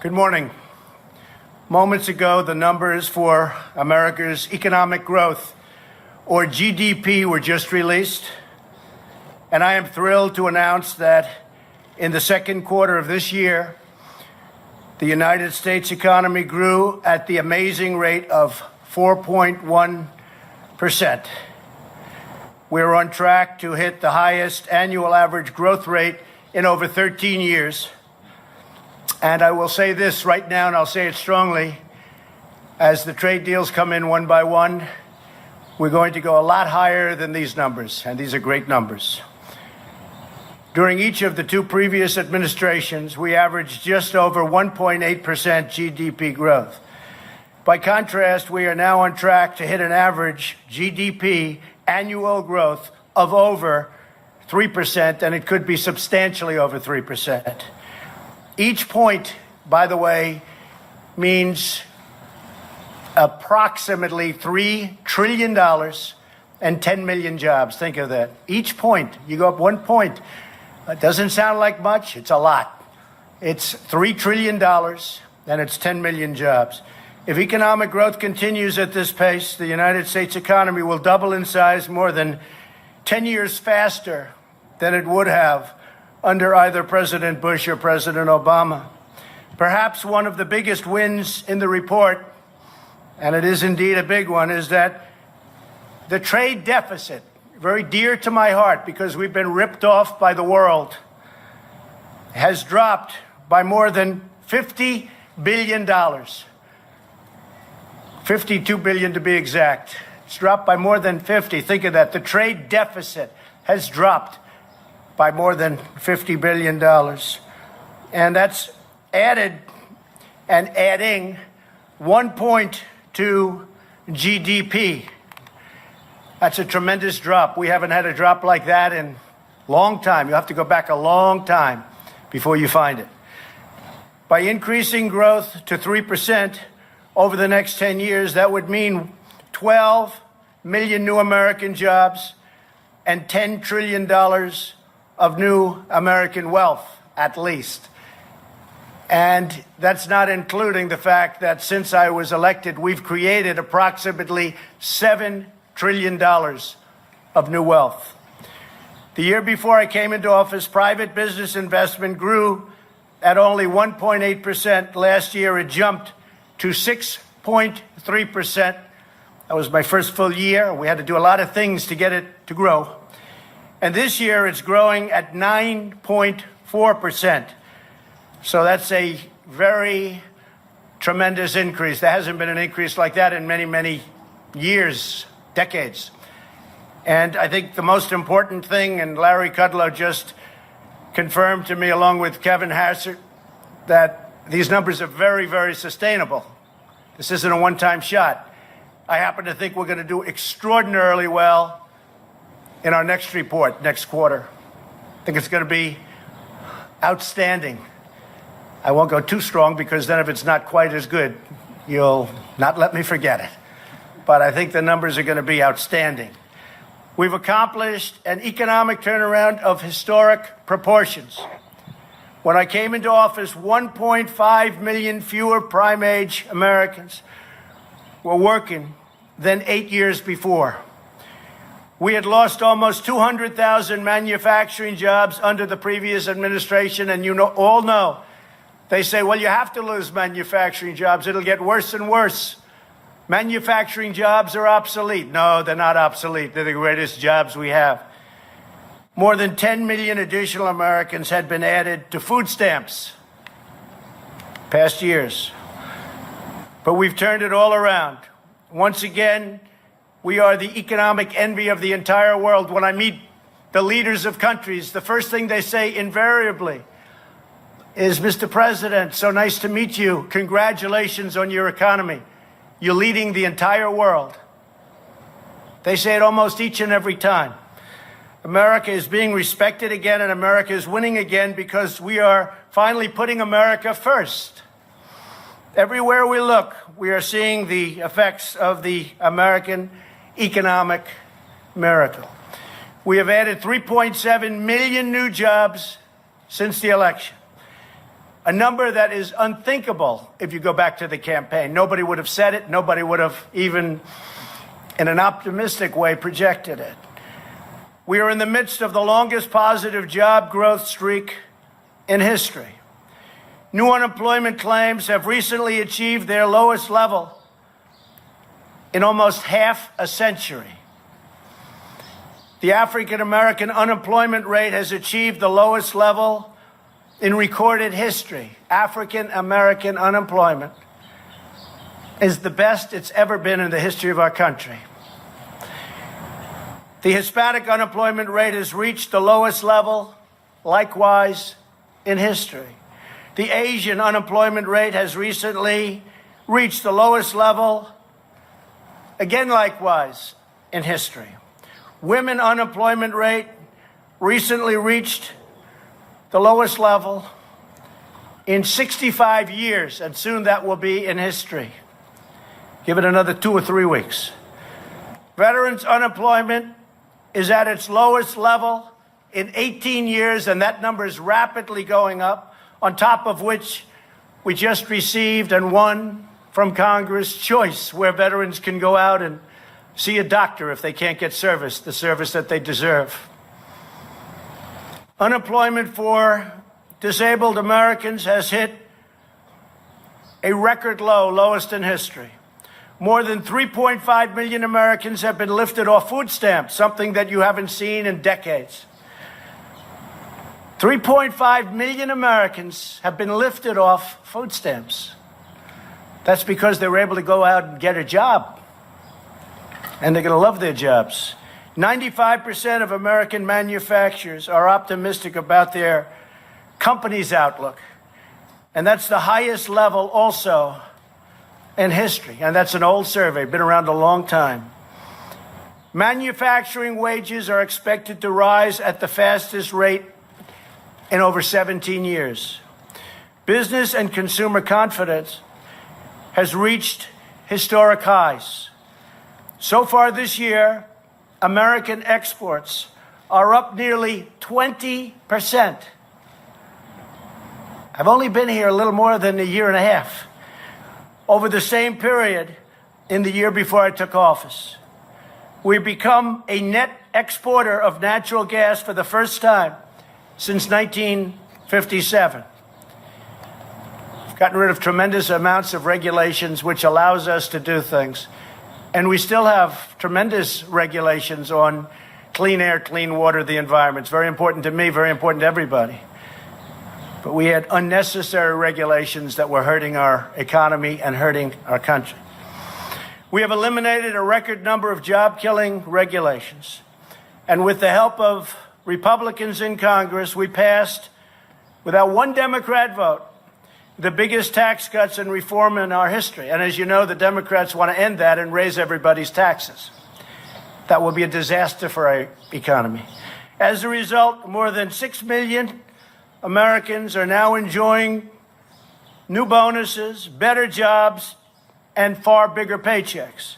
Good morning. Moments ago, the numbers for America's economic growth, or GDP, were just released. And I am thrilled to announce that in the second quarter of this year, the United States economy grew at the amazing rate of 4.1%. We're on track to hit the highest annual average growth rate in over 13 years. And I will say this right now, and I'll say it strongly, as the trade deals come in one by one, we're going to go a lot higher than these numbers, and these are great numbers. During each of the two previous administrations, we averaged just over 1.8% GDP growth. By contrast, we are now on track to hit an average GDP annual growth of over 3%, and it could be substantially over 3%. Each point, by the way, means approximately $3 trillion and 10 million jobs. Think of that. Each point, you go up 1 point. It doesn't sound like much. It's a lot. It's $3 trillion and it's 10 million jobs. If economic growth continues at this pace, the United States economy will double in size more than 10 years faster than it would have under either President Bush or President Obama. Perhaps one of the biggest wins in the report, and it is indeed a big one, is that the trade deficit, very dear to my heart because we've been ripped off by the world, has dropped by more than $50 billion. $52 billion to be exact. It's dropped by more than 50. Think of that. The trade deficit has dropped by more than $50 billion. And that's added and adding 1 point to GDP. That's a tremendous drop. We haven't had a drop like that in a long time. You have to go back a long time before you find it. By increasing growth to 3% over the next 10 years, that would mean 12 million new American jobs and $10 trillion of new American wealth, at least. And that's not including the fact that since I was elected, we've created approximately $7 trillion of new wealth. The year before I came into office, private business investment grew at only 1.8%. Last year, it jumped to 6.3%. That was my first full year. We had to do a lot of things to get it to grow. And this year, it's growing at 9.4%. So that's a very tremendous increase. There hasn't been an increase like that in many, many years, decades. And I think the most important thing, and Larry Kudlow just confirmed to me along with Kevin Hassert, that these numbers are very, very sustainable. This isn't a one-time shot. I happen to think we're going to do extraordinarily well in our next report, next quarter. I think it's going to be outstanding. I won't go too strong because then if it's not quite as good, you'll not let me forget it. But I think the numbers are going to be outstanding. We've accomplished an economic turnaround of historic proportions. When I came into office, 1.5 million fewer prime-age Americans were working than 8 years before. We had lost almost 200,000 manufacturing jobs under the previous administration, and you all know, they say, well, you have to lose manufacturing jobs. It'll get worse and worse. Manufacturing jobs are obsolete. No, they're not obsolete. They're the greatest jobs we have. More than 10 million additional Americans had been added to food stamps past years. But we've turned it all around. Once again, we are the economic envy of the entire world. When I meet the leaders of countries, the first thing they say invariably is, Mr. President, so nice to meet you. Congratulations on your economy. You're leading the entire world. They say it almost each and every time. America is being respected again, and America is winning again because we are finally putting America first. Everywhere we look, we are seeing the effects of the American economic miracle. We have added 3.7 million new jobs since the election. a number that is unthinkable if you go back to the campaign. Nobody would have said it. Nobody would have even, in an optimistic way, projected it. We are in the midst of the longest positive job growth streak in history. New unemployment claims have recently achieved their lowest level in almost half a century. The African American unemployment rate has achieved the lowest level in recorded history. African American unemployment is the best it's ever been in the history of our country. The Hispanic unemployment rate has reached the lowest level, likewise, in history. The Asian unemployment rate has recently reached the lowest level, again, likewise, in history. Women unemployment rate recently reached the lowest level in 65 years, and soon that will be in history. Give it another 2 or 3 weeks. Veterans unemployment is at its lowest level in 18 years, and that number is rapidly going up, on top of which we just received and won from Congress choice, where veterans can go out and see a doctor if they can't get service, the service that they deserve. Unemployment for disabled Americans has hit a record low, lowest in history. More than 3.5 million Americans have been lifted off food stamps, something that you haven't seen in decades. 3.5 million Americans have been lifted off food stamps. That's because they were able to go out and get a job. And they're going to love their jobs. 95% of American manufacturers are optimistic about their company's outlook. And that's the highest level also in history. And that's an old survey, been around a long time. Manufacturing wages are expected to rise at the fastest rate in over 17 years. Business and consumer confidence has reached historic highs. So far this year, American exports are up nearly 20%. I've only been here a little more than a year and a half. Over the same period in the year before I took office, we've become a net exporter of natural gas for the first time since 1957. We've gotten rid of tremendous amounts of regulations, which allows us to do things. And we still have tremendous regulations on clean air, clean water, the environment. It's very important to me, very important to everybody. But we had unnecessary regulations that were hurting our economy and hurting our country. We have eliminated a record number of job-killing regulations. And with the help of Republicans in Congress, we passed, without one Democrat vote, the biggest tax cuts and reform in our history. And as you know, the Democrats want to end that and raise everybody's taxes. That will be a disaster for our economy. As a result, more than 6 million Americans are now enjoying new bonuses, better jobs, and far bigger paychecks.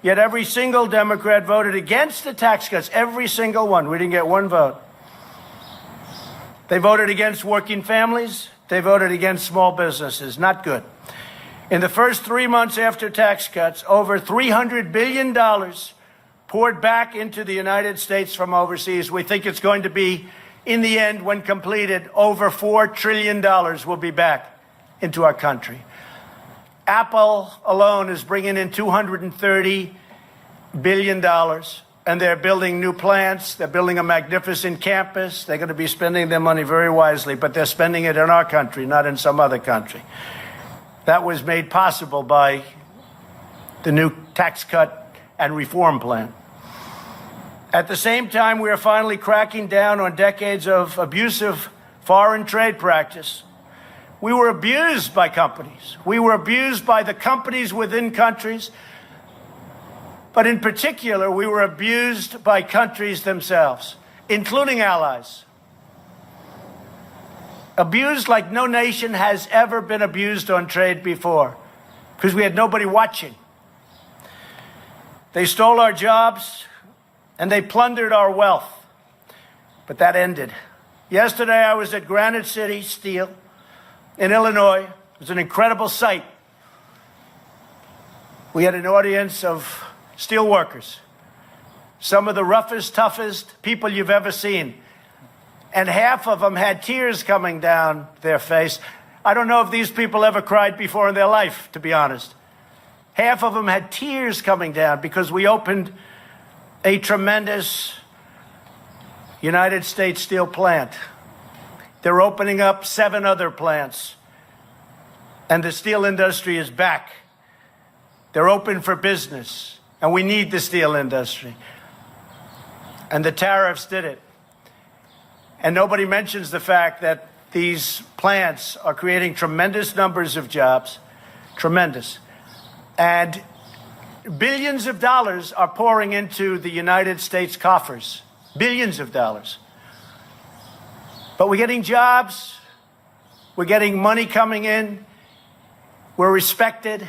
Yet every single Democrat voted against the tax cuts, every single one. We didn't get one vote. They voted against working families. They voted against small businesses. Not good. In the first 3 months after tax cuts, over $300 billion poured back into the United States from overseas. We think it's going to be, in the end, when completed, over $4 trillion will be back into our country. Apple alone is bringing in $230 billion, and they're building new plants. They're building a magnificent campus. They're going to be spending their money very wisely, but they're spending it in our country, not in some other country. That was made possible by the new tax cut and reform plan. At the same time, we are finally cracking down on decades of abusive foreign trade practice. We were abused by companies. We were abused by the companies within countries. But in particular, we were abused by countries themselves, including allies. Abused like no nation has ever been abused on trade before, because we had nobody watching. They stole our jobs, and they plundered our wealth. But that ended. Yesterday, I was at Granite City Steel, in Illinois. It was an incredible sight. We had an audience of steel workers, some of the roughest, toughest people you've ever seen. And half of them had tears coming down their face. I don't know if these people ever cried before in their life, to be honest. Half of them had tears coming down because we opened a tremendous United States steel plant. They're opening up 7 other plants. And the steel industry is back. They're open for business. And we need the steel industry. And the tariffs did it. And nobody mentions the fact that these plants are creating tremendous numbers of jobs. Tremendous. And billions of dollars are pouring into the United States coffers. Billions of dollars. But we're getting jobs. We're getting money coming in. We're respected.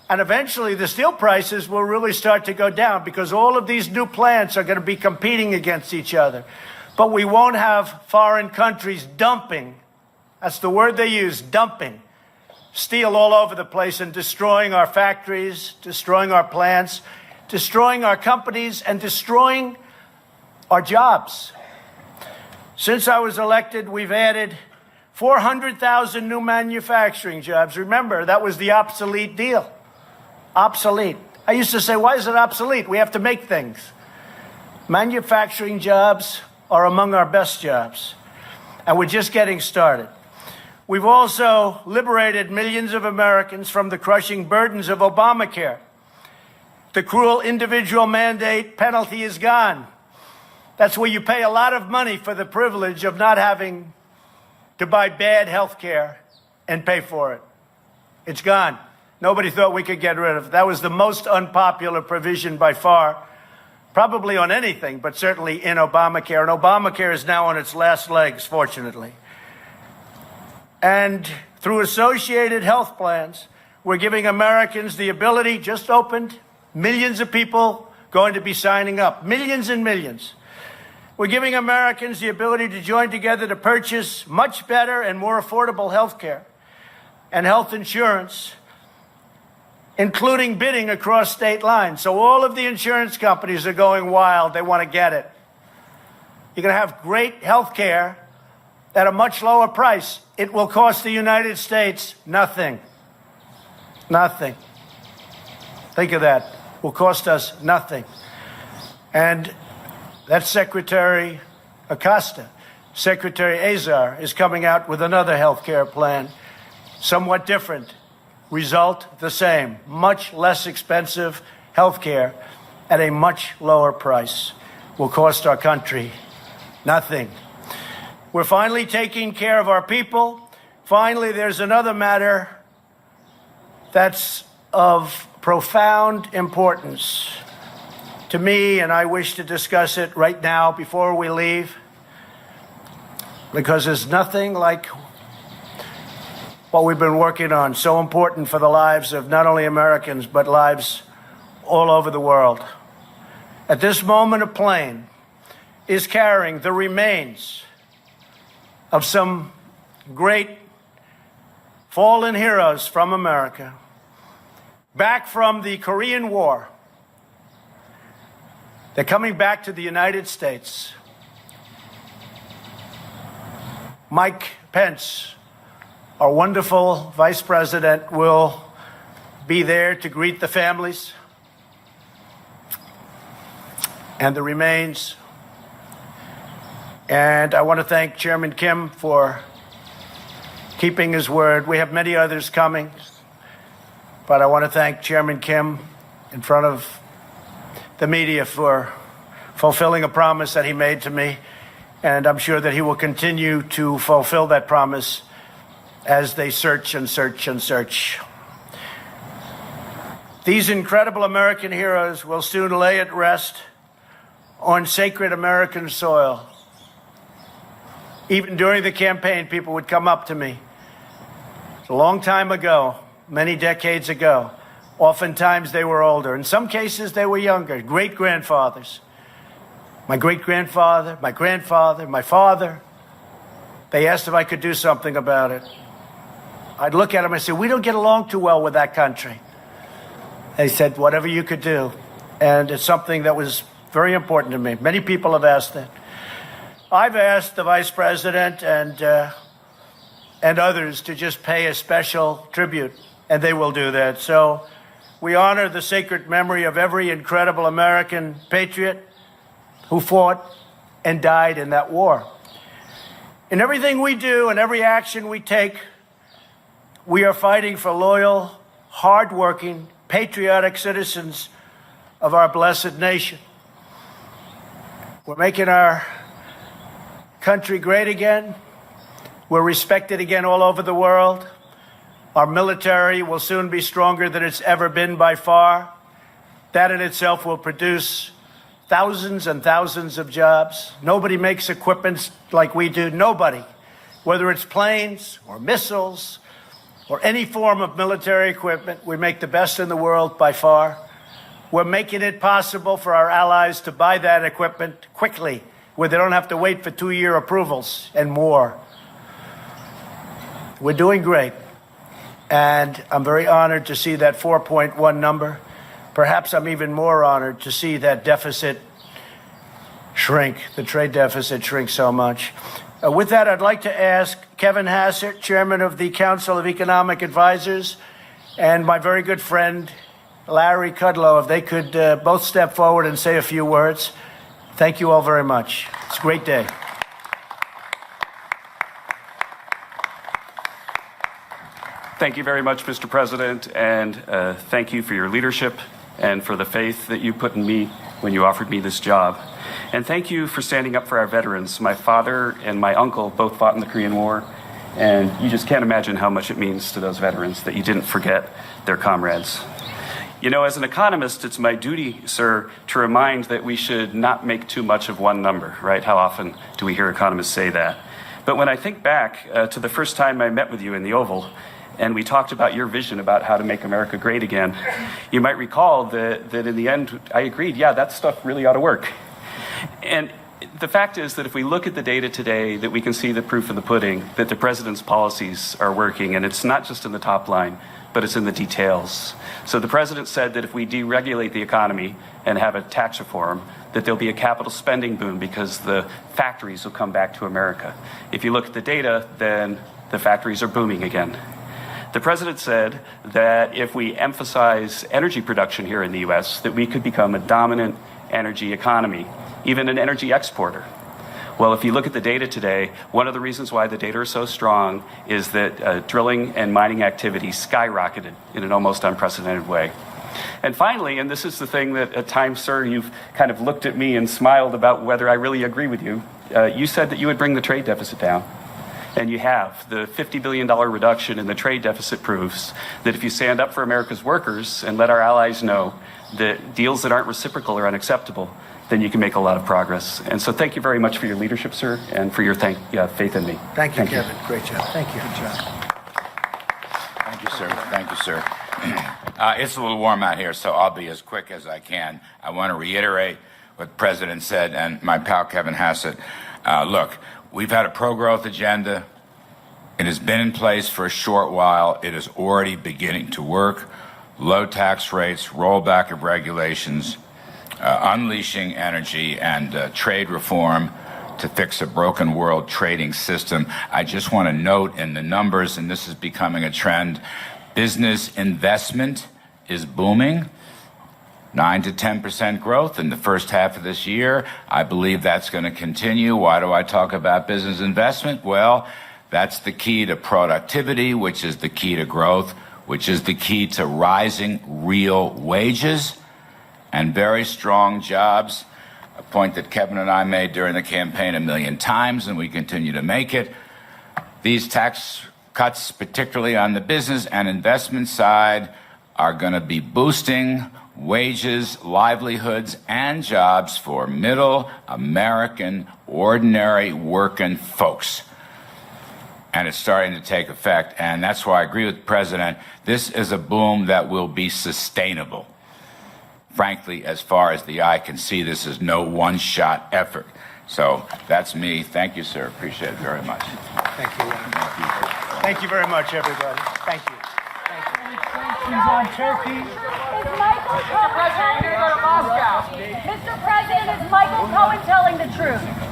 And eventually the steel prices will really start to go down because all of these new plants are going to be competing against each other. But we won't have foreign countries dumping, that's the word they use, dumping, steel all over the place and destroying our factories, destroying our plants, destroying our companies, and destroying our jobs. Since I was elected, we've added 400,000 new manufacturing jobs. Remember, that was the obsolete deal. Obsolete. I used to say, why is it obsolete? We have to make things. Manufacturing jobs are among our best jobs, and we're just getting started. We've also liberated millions of Americans from the crushing burdens of Obamacare. The cruel individual mandate penalty is gone. That's where you pay a lot of money for the privilege of not having to buy bad health care and pay for it. It's gone. Nobody thought we could get rid of it. That was the most unpopular provision by far, probably on anything, but certainly in Obamacare. And Obamacare is now on its last legs, fortunately. And through associated health plans, we're giving Americans the ability, just opened, millions of people going to be signing up, millions and millions. We're giving Americans the ability to join together to purchase much better and more affordable health care and health insurance, including bidding across state lines. So all of the insurance companies are going wild. They want to get it. You're going to have great health care at a much lower price. It will cost the United States nothing. Nothing. Think of that. It will cost us nothing. And that's Secretary Acosta. Secretary Azar is coming out with another health care plan, somewhat different. Result the same. Much less expensive health care at a much lower price. Will cost our country nothing. We're finally taking care of our people. Finally, there's another matter that's of profound importance to me, and I wish to discuss it right now before we leave, because there's nothing like what we've been working on, so important for the lives of not only Americans, but lives all over the world. At this moment, a plane is carrying the remains of some great fallen heroes from America back from the Korean War. They're coming back to the United States. Mike Pence, our wonderful vice president, will be there to greet the families and the remains. And I want to thank Chairman Kim for keeping his word. We have many others coming, but I want to thank Chairman Kim in front of the media for fulfilling a promise that he made to me, and I'm sure that he will continue to fulfill that promise as they search and search and search. These incredible American heroes will soon lay at rest on sacred American soil. Even during the campaign, people would come up to me. It's a long time ago, many decades ago. Oftentimes they were older. In some cases, they were younger, great-grandfathers. My great-grandfather, my grandfather, my father. They asked if I could do something about it. I'd look at them and say, we don't get along too well with that country. They said, whatever you could do. And it's something that was very important to me. Many people have asked that. I've asked the Vice President and others to just pay a special tribute, and they will do that. So we honor the sacred memory of every incredible American patriot who fought and died in that war. In everything we do and every action we take, we are fighting for loyal, hardworking, patriotic citizens of our blessed nation. We're making our country great again. We're respected again all over the world. Our military will soon be stronger than it's ever been by far. That in itself will produce thousands and thousands of jobs. Nobody makes equipment like we do. Nobody. Whether it's planes or missiles or any form of military equipment, we make the best in the world by far. We're making it possible for our allies to buy that equipment quickly, where they don't have to wait for 2-year approvals and more. We're doing great. And I'm very honored to see that 4.1 number. Perhaps I'm even more honored to see that deficit shrink, the trade deficit shrink so much. With that, I'd like to ask Kevin Hassett, Chairman of the Council of Economic Advisors, and my very good friend, Larry Kudlow, if they could both step forward and say a few words. Thank you all very much. It's a great day. Thank you very much, Mr. President, and thank you for your leadership and for the faith that you put in me when you offered me this job. And thank you for standing up for our veterans. My father and my uncle both fought in the Korean War, and you just can't imagine how much it means to those veterans that you didn't forget their comrades. You know, as an economist, it's my duty, sir, to remind that we should not make too much of one number, right? How often do we hear economists say that? But when I think back to the first time I met with you in the Oval, and we talked about your vision about how to make America great again, you might recall that in the end, I agreed, yeah, that stuff really ought to work. And the fact is that if we look at the data today, that we can see the proof of the pudding, that the president's policies are working, and it's not just in the top line, but it's in the details. So the president said that if we deregulate the economy and have a tax reform, that there'll be a capital spending boom because the factories will come back to America. If you look at the data, then the factories are booming again. The president said that if we emphasize energy production here in the U.S., that we could become a dominant energy economy, even an energy exporter. Well, if you look at the data today, one of the reasons why the data are so strong is that drilling and mining activity skyrocketed in an almost unprecedented way. And finally, and this is the thing that at times, sir, you've kind of looked at me and smiled about whether I really agree with you, you said that you would bring the trade deficit down. And you have. The $50 billion reduction in the trade deficit proves that if you stand up for America's workers and let our allies know that deals that aren't reciprocal are unacceptable, then you can make a lot of progress. And so thank you very much for your leadership, sir, and for your faith in me. Thank you, Kevin. Great job. Thank you. Good job. Thank you, sir. Thank you, sir. It's a little warm out here, so I'll be as quick as I can. I want to reiterate what the President said and my pal Kevin Hassett. Look, we've had a pro-growth agenda. It has been in place for a short while. It is already beginning to work. Low tax rates, rollback of regulations, unleashing energy and trade reform to fix a broken world trading system. I just want to note in the numbers, and this is becoming a trend, business investment is booming. 9 to 10% growth in the first half of this year. I believe that's going to continue. Why do I talk about business investment? Well, that's the key to productivity, which is the key to growth, which is the key to rising real wages and very strong jobs, a point that Kevin and I made during the campaign 1,000,000 times, and we continue to make it. These tax cuts, particularly on the business and investment side, are going to be boosting wages, livelihoods, and jobs for middle American, ordinary working folks. And it's starting to take effect, and that's why I agree with the President. This is a boom that will be sustainable. Frankly, as far as the eye can see, this is no one-shot effort. So that's me. Thank you, sir. Appreciate it very much. Thank you. Thank you very much, everybody. Thank you. Is Michael Cohen telling the truth? Mr. President, is Michael Cohen telling the truth?